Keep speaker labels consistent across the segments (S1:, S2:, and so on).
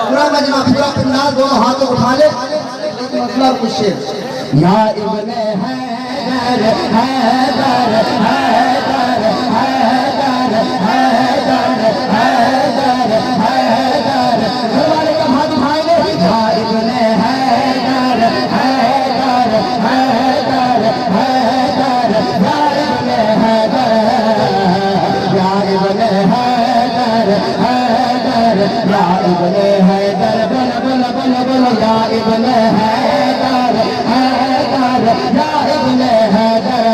S1: پورا مجمع پورا پنڈال دونوں ہاتھوں اٹھا لے مطلب کچھ شیر یا ابن حیدر حیدر حیدر حیدر حیدر حیدر حیدر ہمارے کا ہاتھ اٹھائے لے یا ابن حیدر حیدر حیدر حیدر یا ابن حیدر یا ابن حیدر حیدر یا ابن حیدر بل بل بل بل یا ابن حیدر حیدر یا ابن حیدر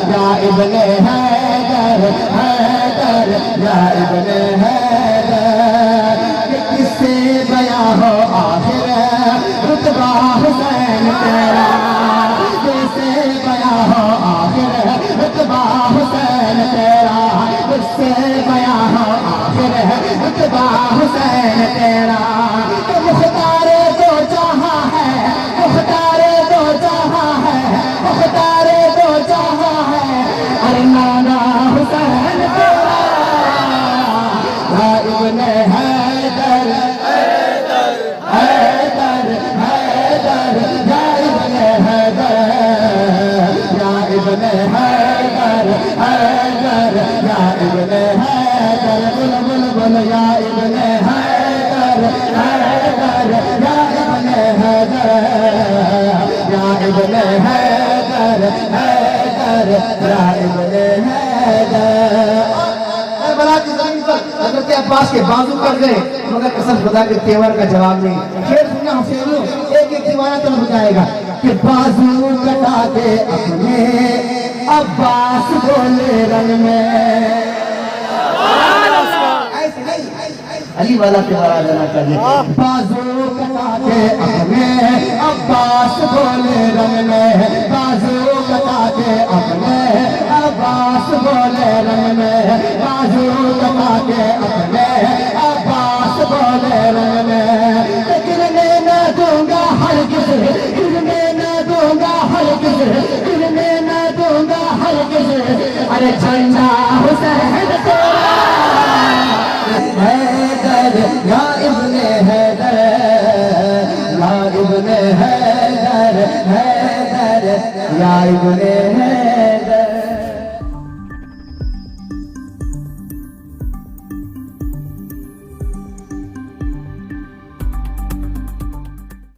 S1: یا ابن حیدر حیدر یا ابن حیدر کہ کس سے بیاں ہو آخر رتبہ حسین تیرا کس سے بیاں ہو آخر رتبہ حسین تیرا کس سے بیاں ہو آخر رتبہ حسین تیرا کہ مختار دو جہاں ہے مختار دو جہاں ہے مختار دو جہاں ہے ارے نانا حسین تیرا یا ابن حیدر حیدر حیدر حیدر یا ابن حیدر یا ابن حیدر حیدر یا ابن حیدر بل بل بل یا ابن حیدر حیدر یا ابن حیدر یا ابن حیدر حیدر یا ابن حیدر بلا کی زمین پر حضرت عباس کے بازو کر گئے مگر قسم خدا کے تیور کا جواب نہیں شیر سننا حسینوں ایک ایک دیوانہ تو بتائے گا کہ بازو کٹا دے اپنے عباس بولے رنگ میں علی والا تیوار آ جانا چاہیے بازو کٹا دے اپنے عباس بولے رنگ میں بازو کٹا دے اپنے عباس بولے رنگ میں بازو کٹا دے اپنے عباس بولے رنگ میں گرنے نہ دوں گا ہرگز گرنے نہ دوں گا ہرگز گرنے نہ دوں گا ہرگز ارے جھنڈا حسین تیرا حیدر یا ابن حیدر یا ابن حیدر حیدر یا ابن حیدر